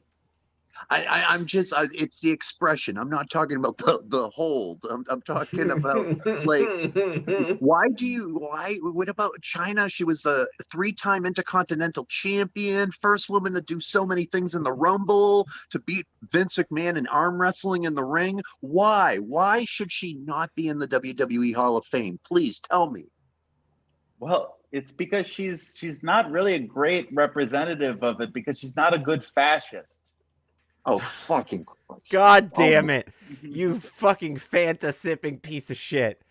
I'm just, it's the expression. I'm not talking about the hold. I'm talking about like, what about China? She was a 3-time Intercontinental Champion, first woman to do so many things in the Rumble, to beat Vince McMahon in arm wrestling in the ring. Why should she not be in the WWE Hall of Fame? Please tell me. Well, it's because she's not really a great representative of it, because she's not a good fascist. Oh, fucking Christ. God damn it. You fucking Fanta sipping piece of shit.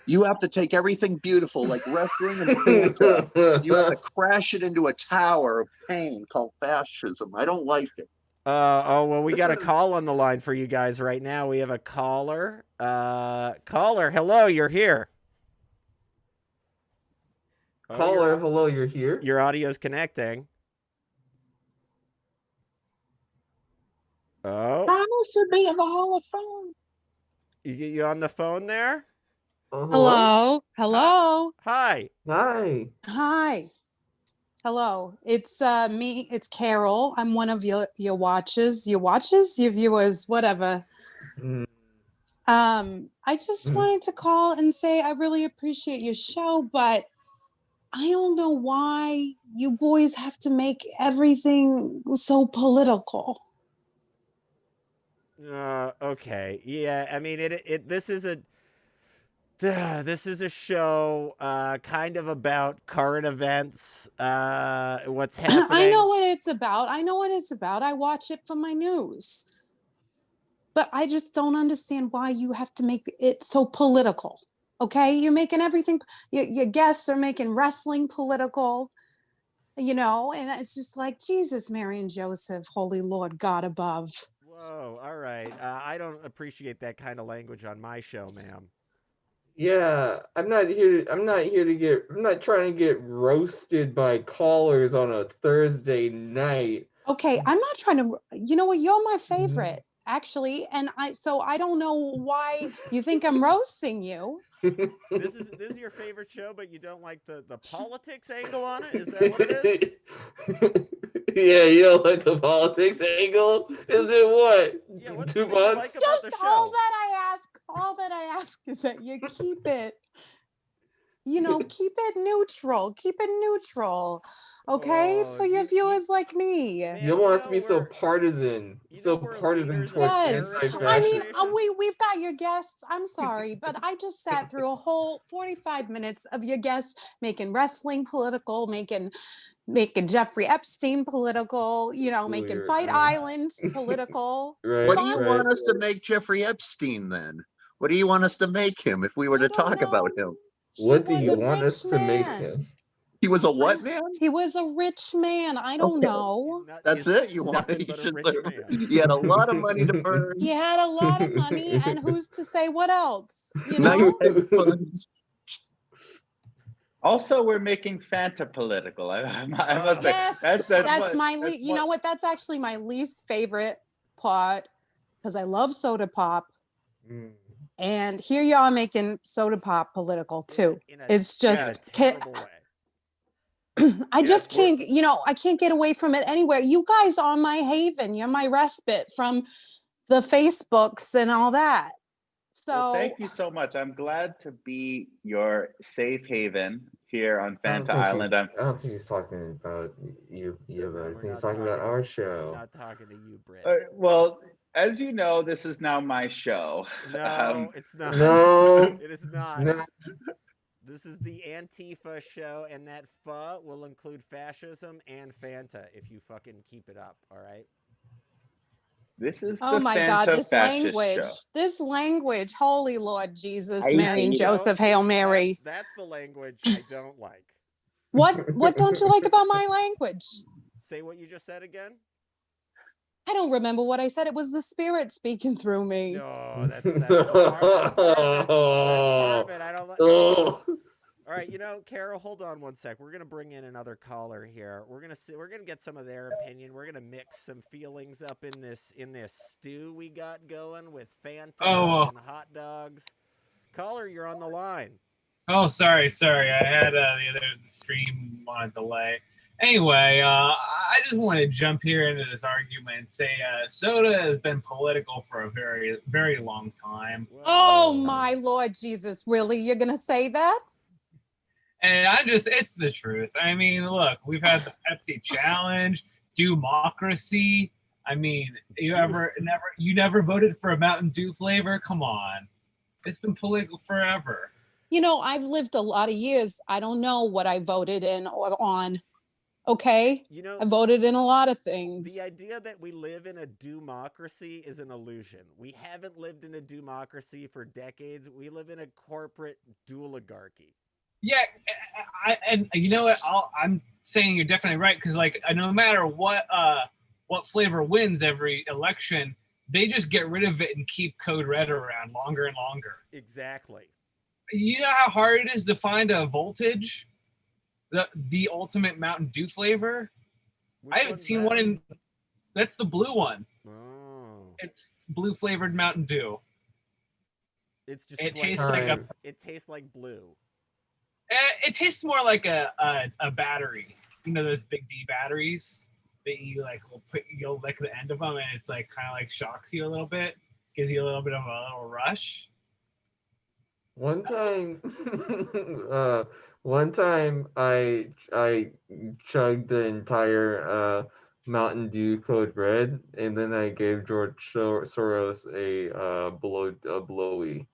You have to take everything beautiful, like wrestling and Fanta. You have to crash it into a tower of pain called fascism. I don't like it. Well, we got a call on the line for you guys right now. We have a caller. Caller, hello, you're here. Caller, hello, you're here. Your audio's connecting. Oh. China should be in the Hall of Fame. You on the phone there? Hello. Hello. Hi. Hi. Hi. Hello. It's me. It's Carol. I'm one of your watchers, your viewers, whatever. I just wanted to call and say I really appreciate your show, but I don't know why you boys have to make everything so political. Okay. Yeah, I mean this is a show kind of about current events, what's happening. I know what it's about. I watch it for my news. But I just don't understand why you have to make it so political. Okay? You're making everything, your guests are making wrestling political, and it's just like, Jesus, Mary, and Joseph, Holy Lord, God above. Whoa, all right. I don't appreciate that kind of language on my show, ma'am. Yeah, I'm not trying to get roasted by callers on a Thursday night. Okay, I'm not trying to. You know what? You're my favorite, actually, and I don't know why you think I'm roasting you. This is your favorite show, but you don't like the politics angle on it? Is that what it is? Yeah, you don't like the politics angle? Is it what? Yeah, what's Two the thing you months? like about Just the all show? that I ask. All that I ask is that you keep it. Keep it neutral. Keep it neutral. Okay, Oh, for your viewers like me. Man, You don't want us to be so we're- partisan. you know So we're partisan leaders of towards Yes, terrorist I mean, organizations. we've got your guests. I'm sorry, but I just sat through a whole 45 minutes of your guests making wrestling political, making Jeffrey Epstein political, making Weird, Fight yeah. Island political. Right, What do you Fun. want us to make Jeffrey Epstein then? What do you want us to make him if we were I to don't talk about know. him? What do was you a want us rich to make man. him? He was a what man? He was a rich man. I don't Okay. know. That's it. You want nothing he but a should rich live- man. He had a lot of money to burn. He had a lot of money, and who's to say what else? Nice hedge funds. Also, we're making Fanta political. I must say Yes, that's that's what- my that's you know what? That's actually my least favorite part because I love soda pop. Mm. And here you are making soda pop political too. In a It's just terrible way. I just we're- can't, I can't get away from it anywhere. You guys are my haven. You're my respite from the Facebooks and all that. So Well, thank you so much. I'm glad to be your safe haven here on Fanta Island. I don't think he's talking about you. No, I we're think he's not talking about talking- our show. Not talking to you, Brett. Well, as you know, this is now my show. No, it's not. No, It is not. no. This is the Antifa show, and that pho will include fascism and Fanta if you fucking keep it up, all right? This is oh the my Fanta God, this Fascist language. show. This language, holy Lord Jesus, I Mary and hate it. Joseph, Hail Mary. That's the language I don't like. What don't you like about my language? Say what you just said again? I don't remember what I said. It was the spirit speaking through me. No, that's the part of it. That's part of it. I don't like. Oh. All right, Carol, hold on one sec. We're gonna bring in another caller here. We're gonna get some of their opinion. We're gonna mix some feelings up in this stew we got going with Fanta and hot dogs. Caller, you're on the line. Oh, sorry. I had the other stream on a delay. Anyway, I just want to jump here into this argument and say soda has been political for a very, very long time. Oh my Lord Jesus, really? You're gonna say that? And it's the truth. I mean, look, we've had the Pepsi Challenge, democracy. I mean, you never voted for a Mountain Dew flavor? Come on. It's been political forever. I've lived a lot of years. I don't know what I voted in or on. Okay? I voted in a lot of things. The idea that we live in a democracy is an illusion. We haven't lived in a democracy for decades. We live in a corporate duoligarchy. Yeah, and you know what? I'm saying you're definitely right because, no matter what flavor wins every election, they just get rid of it and keep Code Red around longer and longer. Exactly. You know how hard it is to find a voltage, the ultimate Mountain Dew flavor. I haven't seen one in. That's the blue one. Oh. It's blue flavored Mountain Dew. It's just. It tastes like It tastes like blue. It tastes more like a battery. Those big D batteries that you you'll lick the end of them, and it's kind of shocks you a little bit, gives you a little bit of a little rush. One time I chugged the entire Mountain Dew Code Red, and then I gave George Soros a blowy.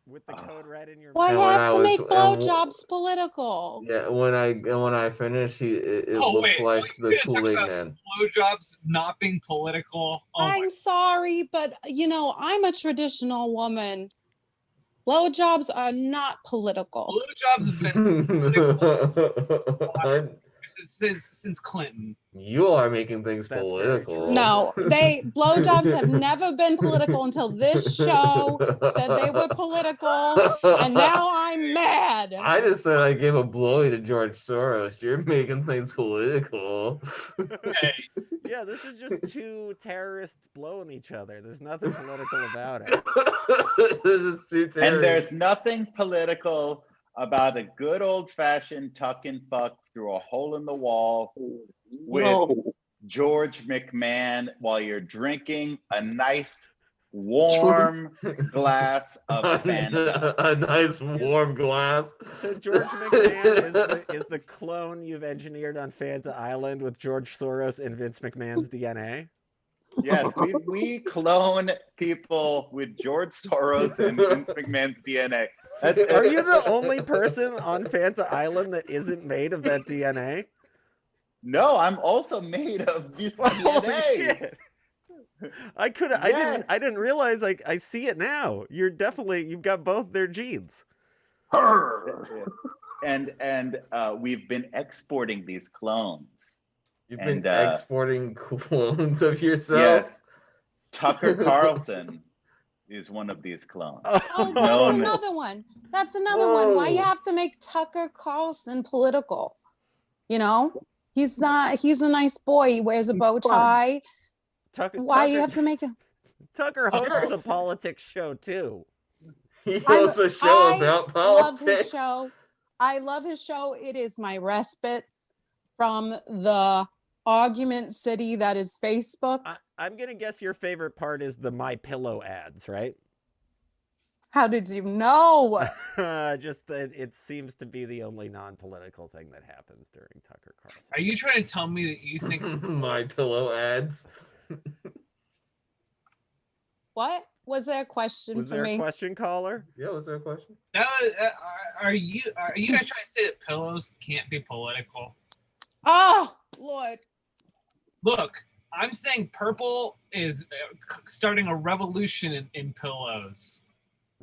With the Code Red in your Why And when have I to was- make and blowjobs political? Yeah, when I finished, it looked wait, like you the talk Kool-Aid about Man. Blowjobs not being political. Oh my I'm sorry, but I'm a traditional woman. Blowjobs are not political. blowjobs have been I'm since Clinton. You are making things That's very political. true. No, blowjobs have never been political until this show said they were political, and now I'm mad. I just said I gave a blowy to George Soros. You're making things political. Hey, Yeah, this is just two terrorists blowing each other. There's nothing political about it. This is too And terrible. there's nothing political about a good old-fashioned tuck and fuck through a hole in the wall with No. George McMahon while you're drinking a nice warm glass of Fanta. A nice warm glass. So George McMahon is the clone you've engineered on Fanta Island with George Soros and Vince McMahon's DNA? Yes, we clone people with George Soros and Vince McMahon's DNA. Are you the only person on Fanta Island that isn't made of that DNA? No, I'm also made of this Holy DNA. shit! I Yes. didn't realize. I see it now. You've got both their genes. And we've been exporting these clones. You've been And, exporting clones of yourself. Yes, Tucker Carlson is one of these clones. Oh, Oh, that's No, no. another one. That's another one. Why you Whoa. have to make Tucker Carlson political? You know, he's not. He's a nice boy. He wears a bow tie. Why you have to make him? Tucker hosts a politics show too. He hosts a show about love his politics. show. I love his show. It is my respite from the argument city that is Facebook. I'm gonna guess your favorite part is the My Pillow ads, right? How did you know? Just that it seems to be the only non-political thing that happens during Tucker Carlson. are you trying to tell me that you think My Pillow ads. What was there a question Was for there me? a question, caller? Yeah, was there a question? that was, are you guys trying to say that pillows can't be political? Oh Lord! Look, I'm saying purple is starting a revolution in pillows.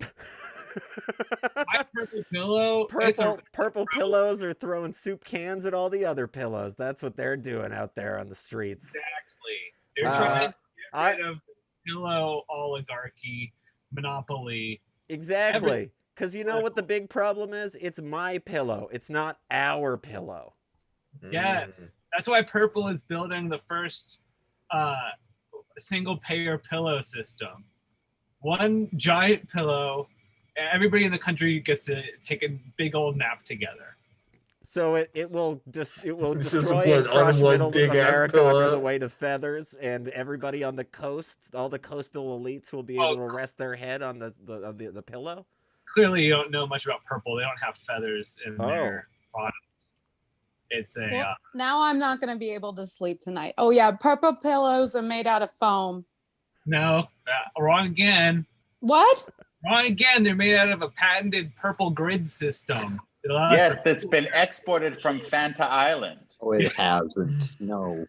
My purple pillow. it's a Purple pillows are throwing soup cans at all the other pillows. That's what they're doing out there on the streets. Exactly. They're trying to I- get rid of pillow oligarchy monopoly. Exactly. Because you know what the big problem is? It's my pillow. It's not our pillow. Yes, that's why purple is building the first single payer pillow system. One giant pillow. Everybody in the country gets to take a big old nap together. So it will destroy Just and one- crush on one middle big-ass America under pillow. the weight of feathers, and everybody on the coast, all the coastal elites, will be able to rest their head on the pillow. Clearly, you don't know much about purple. They don't have feathers in Oh. their product. It's a Well, now I'm not going to be able to sleep tonight. Oh yeah, purple pillows are made out of foam. no, wrong again. What? Wrong again. They're made out of a patented purple grid system. It allows Yes, for- that's been exported from Fanta Island. Oh, it hasn't. No.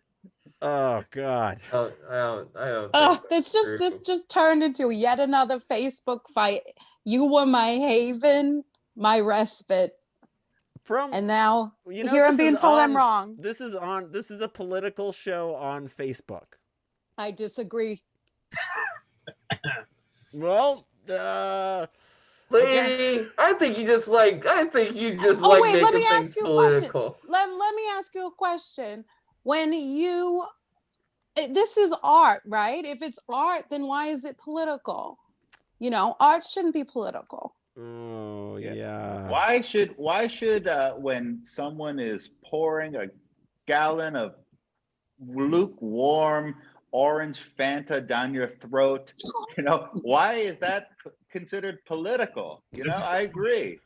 Oh God. I don't Oh, think this that's just turned into yet another Facebook fight. You were my haven, my respite, From and now you know, here I'm this being is told I'm on- wrong. This is a political show on Facebook. I disagree. Well, Lady, I think you just like Oh, making wait, let me ask things you a question. political. Let me ask you a question. When this is art, right? If it's art, then why is it political? You know, art shouldn't be political. oh yeah. Why should when someone is pouring a gallon of lukewarm orange Fanta down your throat, why is that considered political? I agree.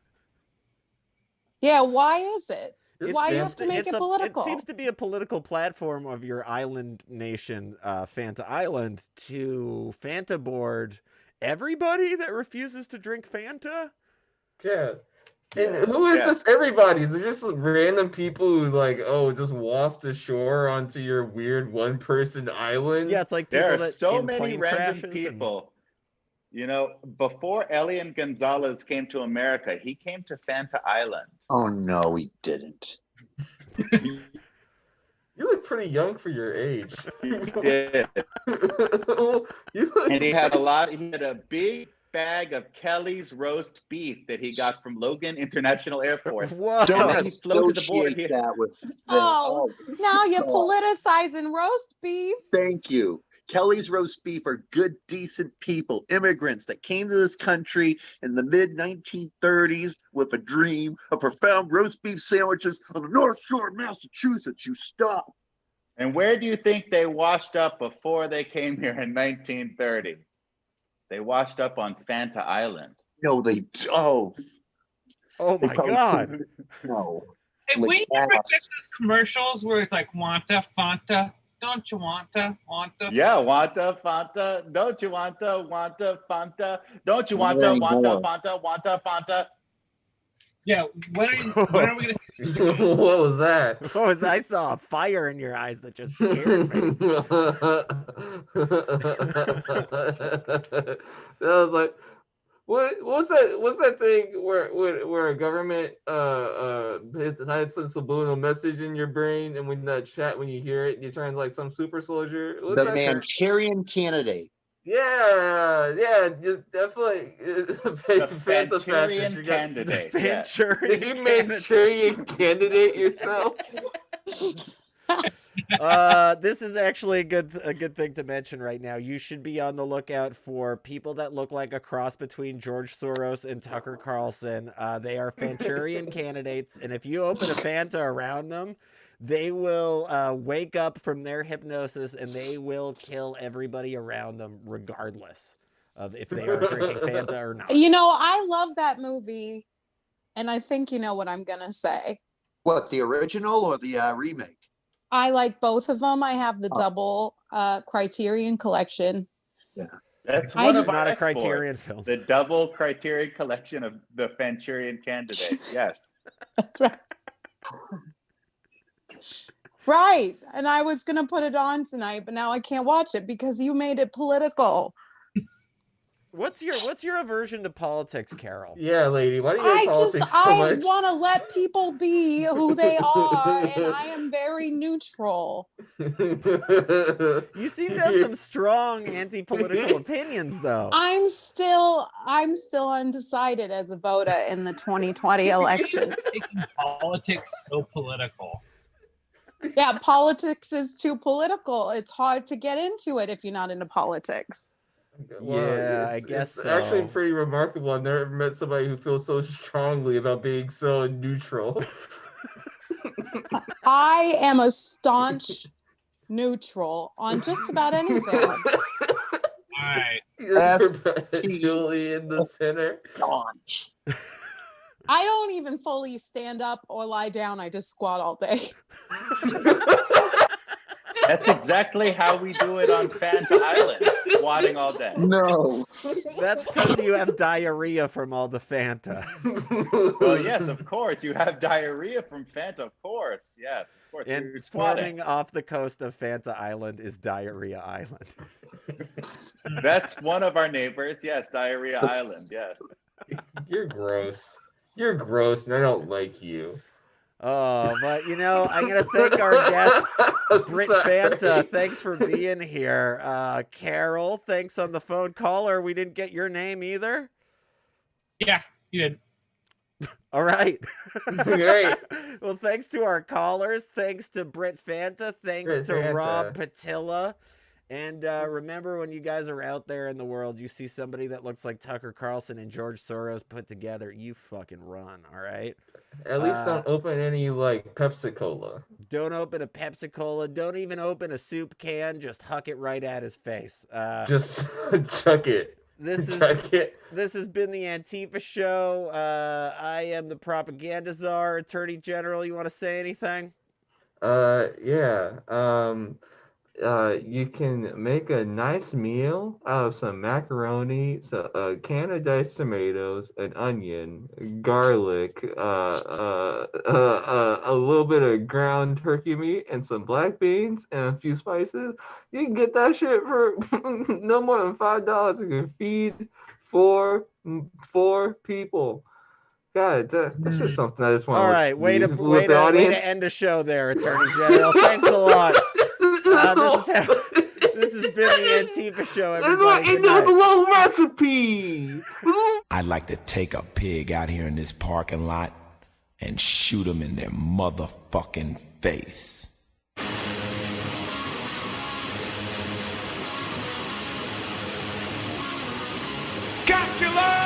Yeah, why is it? It Why you seems have to make it political? It seems to be a political platform of your island nation, Fanta Island, to Fanta board everybody that refuses to drink Fanta. Yeah. And who is this everybody? Is it just random people who just waft ashore onto your weird one-person island? Yeah, it's like people There are that so in many plane random crashes and- people. Before Elian Gonzalez came to America, he came to Fanta Island. Oh no, he didn't. You look pretty young for your age. Yeah. You look And he had a big bag of Kelly's roast beef that he got from Logan International Airport. Whoa. Don't He floated aboard associate here. that with. Oh, now you're God. politicizing roast beef. Thank you. Kelly's roast beef are good, decent people, immigrants that came to this country in the mid 1930s with a dream of profound roast beef sandwiches on the North Shore of Massachusetts. You stop. And where do you think they washed up before they came here in 1930? They washed up on Fanta Island. No, they. Oh They my probably God. couldn't- No. Hey, Like we never ass. get those commercials where it's like Wanta, Fanta, don't you wanta, Wanta? Yeah, wanta, Fanta. Don't you wanta, Fanta? Don't you wanta, Way wanta, more. Fanta, Fanta? Yeah, when are we gonna see? What was that? What was I saw a fire in your eyes that just scared me. That was like, what's that thing where a government had some subliminal message in your brain, and when that chat, when you hear it, you turn like some super soldier. What's The that term? Manchurian Candidate. Yeah, definitely. The Fanturian candidate. Yeah. Manchurian Did you candidate. Manchurian candidate yourself? This is actually a good thing to mention right now. You should be on the lookout for people that look like a cross between George Soros and Tucker Carlson. They are Fanturian candidates, and if you open a Fanta around them, they will wake up from their hypnosis and they will kill everybody around them, regardless of if they are drinking Fanta or not. You know, I love that movie, and I think you know what I'm gonna say. What, the original or the remake? I like both of them. I have the Oh. double Criterion collection. That's I one just- of our Not a Criterion exports. film. The double Criterion collection of the Fanturian candidate. Yes. That's right. Right. And I was gonna put it on tonight, but now I can't watch it because you made it political. What's your aversion to politics, Carol? Yeah, lady. Why do you like politics so I much? want to let people be who they are, and I am very neutral. You seem to have some strong anti-political opinions, though. I'm still undecided as a voter in the 2020 election. Making politics so political. Yeah, politics is too political. It's hard to get into it if you're not into politics. Yeah, I guess it's actually so. pretty remarkable. I've never met somebody who feels so strongly about being so neutral. I am a staunch neutral on just about anything. All right. Julie in the center. Staunch. I don't even fully stand up or lie down. I just squat all day. That's exactly how we do it on Fanta Island, squatting all day. No. That's because you have diarrhea from all the Fanta. Well, yes, of course. You have diarrhea from Fanta, of course. Yes, of course. And You're squatting. forming off the coast of Fanta Island is Diarrhea Island. That's one of our neighbors. Yes, Diarrhea Island. Yes. You're gross. You're gross, and I don't like you. Oh, but you know, I'm gonna thank our guests, Britt Sorry. Fanta. Thanks for being here. Carol, thanks on the phone. Caller, we didn't get your name either. Yeah, you did. All right. Great. Well, thanks to our callers. Thanks to Britt Fanta. Thanks Britt to Fanta. Rob Patilla. And remember, when you guys are out there in the world, you see somebody that looks like Tucker Carlson and George Soros put together, you fucking run, all right? At least don't open any like Pepsi Cola. Don't open a Pepsi Cola. Don't even open a soup can. Just huck it right at his face. Just chuck it. This Chuck it. has been the Antifa show. I am the propaganda czar, Attorney General. You want to say anything? Yeah. You can make a nice meal out of some macaroni, a can of diced tomatoes, an onion, garlic, a little bit of ground turkey meat, and some black beans and a few spices. You can get that shit for no more than $5. You can feed four people. God, that's just something I just want. All right, way to audience. end the show there, Attorney General. Thanks a lot. This has been the Antifa show, everybody. Good night. little recipe. I'd like to take a pig out here in this parking lot and shoot him in their motherfucking face. Calculate!